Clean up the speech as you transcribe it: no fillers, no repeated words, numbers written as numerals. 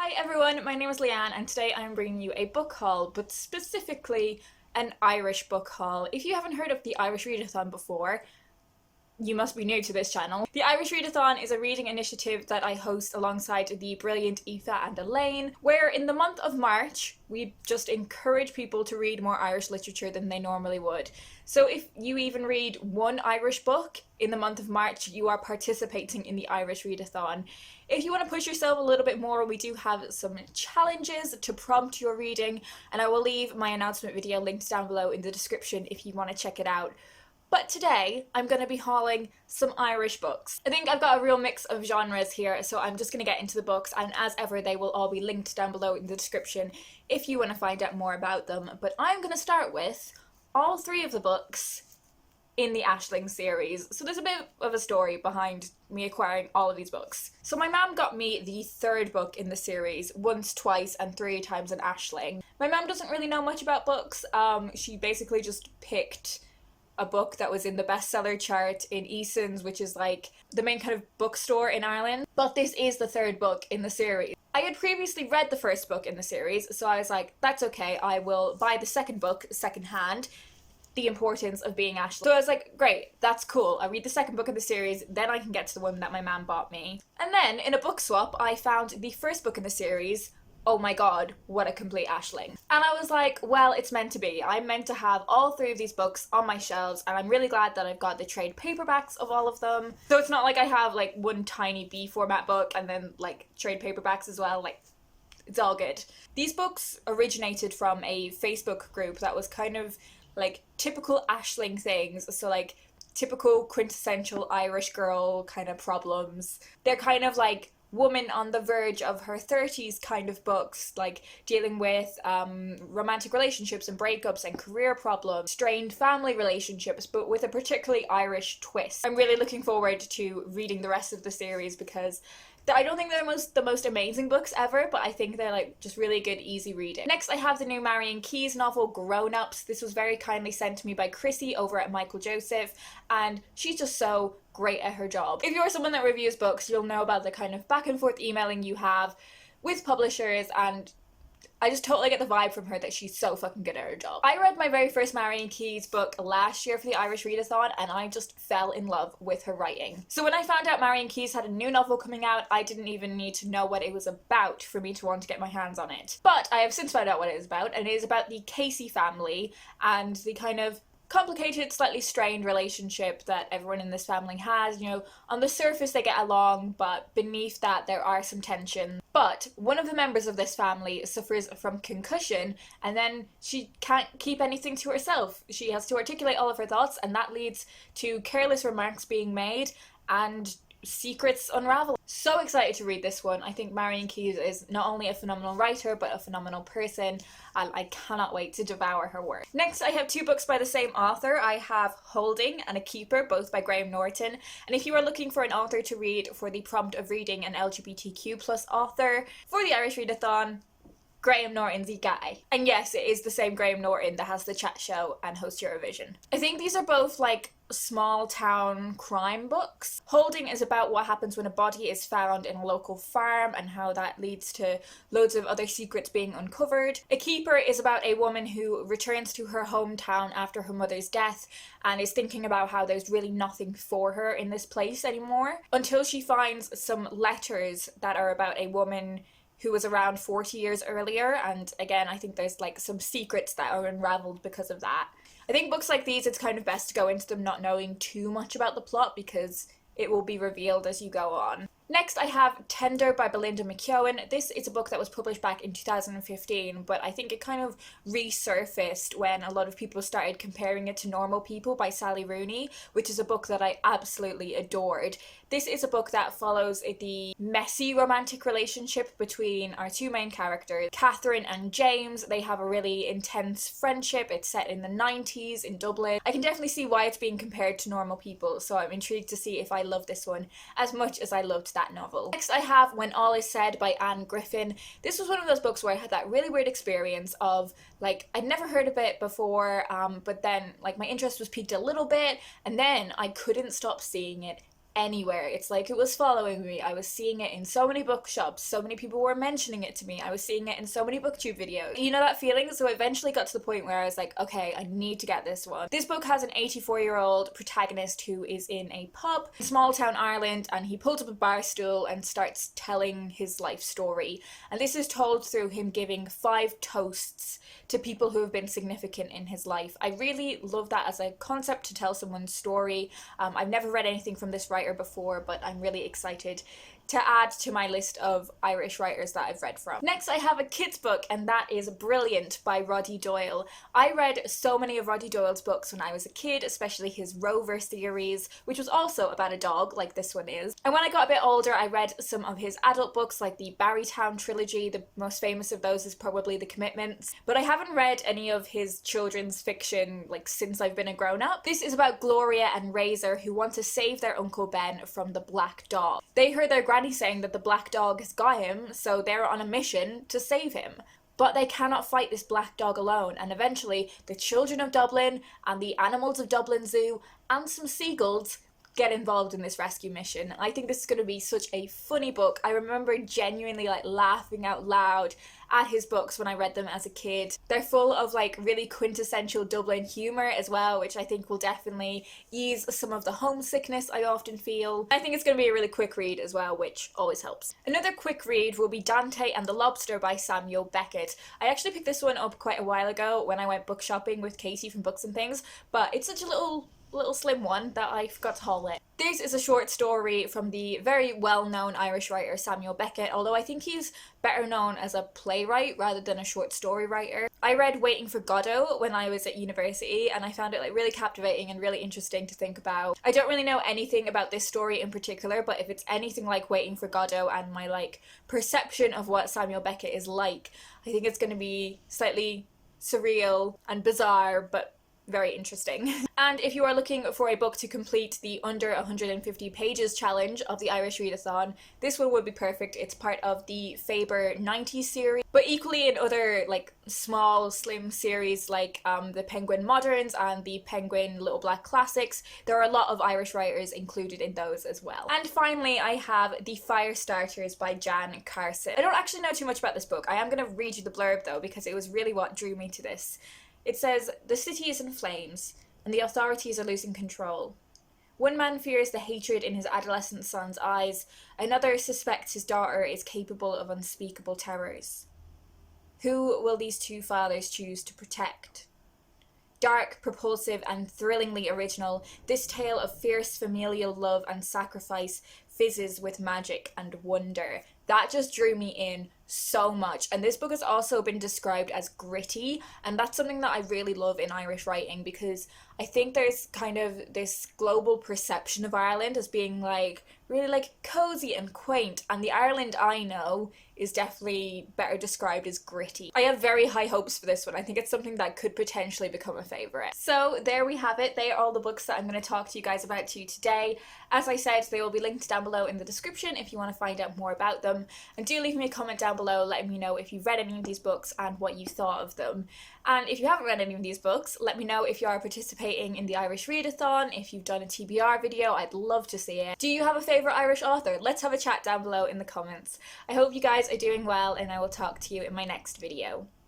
Hi everyone, my name is Leanne and today I'm bringing you a book haul, but specifically an Irish book haul. If you haven't heard of the Irish Readathon before, you must be new to this channel. The Irish Readathon is a reading initiative that I host alongside the brilliant Aoife and Elaine, where in the month of March, we just encourage people to read more Irish literature than they normally would. So if you even read one Irish book in the month of March, you are participating in the Irish Readathon. If you want to push yourself a little bit more, we do have some challenges to prompt your reading, and I will leave my announcement video linked down below in the description if you want to check it out. But today, I'm going to be hauling some Irish books. I think I've got a real mix of genres here, so I'm just going to get into the books, and as ever, they will all be linked down below in the description if you want to find out more about them. But I'm going to start with all three of the books in the Aisling series. So there's a bit of a story behind me acquiring all of these books. So my mum got me the third book in the series, Once, Twice, and Three Times an Aisling. My mum doesn't really know much about books. She basically just picked a book that was in the bestseller chart in Eason's, which is like the main kind of bookstore in Ireland. But this is the third book in the series. I had previously read the first book in the series, so I was like, that's okay, I will buy the second book secondhand, The Importance of Being Aisling. So I was like, great, that's cool. I'll read the second book of the series, then I can get to the one that my mum bought me. And then in a book swap, I found the first book in the series. Oh my god, what a complete Aisling. And I was like, well, it's meant to be. I'm meant to have all three of these books on my shelves, and I'm really glad that I've got the trade paperbacks of all of them. So it's not like I have like one tiny B format book and then like trade paperbacks as well. Like, it's all good. These books originated from a Facebook group that was kind of like typical Aisling things. So like typical quintessential Irish girl kind of problems. They're kind of like woman on the verge of her 30s kind of books, like dealing with romantic relationships and breakups and career problems, strained family relationships, but with a particularly Irish twist. I'm really looking forward to reading the rest of the series because I don't think they're the most amazing books ever, but I think they're like just really good, easy reading. Next, I have the new Marion Keyes novel, Grown Ups. This was very kindly sent to me by Chrissy over at Michael Joseph, and she's just so great at her job. If you're someone that reviews books, you'll know about the kind of back and forth emailing you have with publishers, and I just totally get the vibe from her that she's so fucking good at her job. I read my very first Marion Keyes book last year for the Irish Readathon, and I just fell in love with her writing. So when I found out Marion Keyes had a new novel coming out, I didn't even need to know what it was about for me to want to get my hands on it. But I have since found out what it is about, and it is about the Casey family and the kind of complicated, slightly strained relationship that everyone in this family has. You know, on the surface they get along, but beneath that there are some tension. But one of the members of this family suffers from concussion, and then she can't keep anything to herself. She has to articulate all of her thoughts, and that leads to careless remarks being made and secrets unravel. So excited to read this one. I think Marion Keyes is not only a phenomenal writer but a phenomenal person, and I cannot wait to devour her work. Next, I have two books by the same author. I have Holding and A Keeper, both by Graham Norton. And if you are looking for an author to read for the prompt of reading an LGBTQ+ author for the Irish Readathon, Graham Norton's the guy. And yes, it is the same Graham Norton that has the chat show and hosts Eurovision. I think these are both like small town crime books. Holding is about what happens when a body is found in a local farm and how that leads to loads of other secrets being uncovered. A Keeper is about a woman who returns to her hometown after her mother's death and is thinking about how there's really nothing for her in this place anymore, until she finds some letters that are about a woman who was around 40 years earlier, and again, I think there's like some secrets that are unraveled because of that. I think books like these, it's kind of best to go into them not knowing too much about the plot because it will be revealed as you go on. Next, I have Tender by Belinda McKeown. This is a book that was published back in 2015, but I think it kind of resurfaced when a lot of people started comparing it to Normal People by Sally Rooney, which is a book that I absolutely adored. This is a book that follows the messy romantic relationship between our two main characters, Catherine and James. They have a really intense friendship. It's set in the 90s in Dublin. I can definitely see why it's being compared to Normal People, so I'm intrigued to see if I love this one as much as I loved that novel. Next, I have When All Is Said by Anne Griffin. This was one of those books where I had that really weird experience of like, I'd never heard of it before, but then like my interest was piqued a little bit, and then I couldn't stop seeing it anywhere. It's like it was following me. I was seeing it in so many bookshops, so many people were mentioning it to me, I was seeing it in so many booktube videos. You know that feeling? So I eventually got to the point where I was like, okay, I need to get this one. This book has an 84-year-old protagonist who is in a pub in small town Ireland, and he pulls up a bar stool and starts telling his life story. And this is told through him giving 5 toasts to people who have been significant in his life. I really love that as a concept to tell someone's story. I've never read anything from this writer before, but I'm really excited to add to my list of Irish writers that I've read from. Next, I have a kids book, and that is Brilliant by Roddy Doyle. I read so many of Roddy Doyle's books when I was a kid, especially his Rover series, which was also about a dog, like this one is. And when I got a bit older, I read some of his adult books, like the Barrytown trilogy. The most famous of those is probably The Commitments. But I haven't read any of his children's fiction, like, since I've been a grown-up. This is about Gloria and Razor, who want to save their Uncle Ben from the Black Dog. They heard their granny saying that the Black Dog has got him, so they're on a mission to save him. But they cannot fight this black dog alone, and eventually the children of Dublin and the animals of Dublin Zoo and some seagulls get involved in this rescue mission. I think this is going to be such a funny book. I remember genuinely like laughing out loud at his books when I read them as a kid. They're full of like really quintessential Dublin humour as well, which I think will definitely ease some of the homesickness I often feel. I think it's going to be a really quick read as well, which always helps. Another quick read will be Dante and the Lobster by Samuel Beckett. I actually picked this one up quite a while ago when I went book shopping with Katie from Books and Things, but it's such a little slim one that I forgot to haul it. This is a short story from the very well-known Irish writer Samuel Beckett, although I think he's better known as a playwright rather than a short story writer. I read Waiting for Godot when I was at university, and I found it like really captivating and really interesting to think about. I don't really know anything about this story in particular, but if it's anything like Waiting for Godot and my like perception of what Samuel Beckett is like, I think it's going to be slightly surreal and bizarre, but very interesting. And if you are looking for a book to complete the under 150 pages challenge of the Irish Readathon, this one would be perfect. It's part of the Faber 90 series, but equally in other like small slim series like the Penguin Moderns and the Penguin Little Black Classics. There are a lot of Irish writers included in those as well. And finally, I have The Fire Starters by Jan Carson. I don't actually know too much about this book. I am going to read you the blurb though, because it was really what drew me to this. It says, "The city is in flames, and the authorities are losing control. One man fears the hatred in his adolescent son's eyes, another suspects his daughter is capable of unspeakable terrors. Who will these two fathers choose to protect?" Dark, propulsive, and thrillingly original, this tale of fierce familial love and sacrifice fizzes with magic and wonder. That just drew me in so much. And this book has also been described as gritty, and that's something that I really love in Irish writing, because I think there's kind of this global perception of Ireland as being like really like cozy and quaint, and the Ireland I know is definitely better described as gritty. I have very high hopes for this one. I think it's something that could potentially become a favourite. So there we have it. They are all the books that I'm going to talk to you guys about today. As I said, they will be linked down below in the description if you want to find out more about them. And do leave me a comment down below letting me know if you've read any of these books and what you thought of them. And if you haven't read any of these books, let me know if you are participating in the Irish Readathon, if you've done a TBR video. I'd love to see it. Do you have a favourite Irish author? Let's have a chat down below in the comments. I hope you guys are doing well, and I will talk to you in my next video.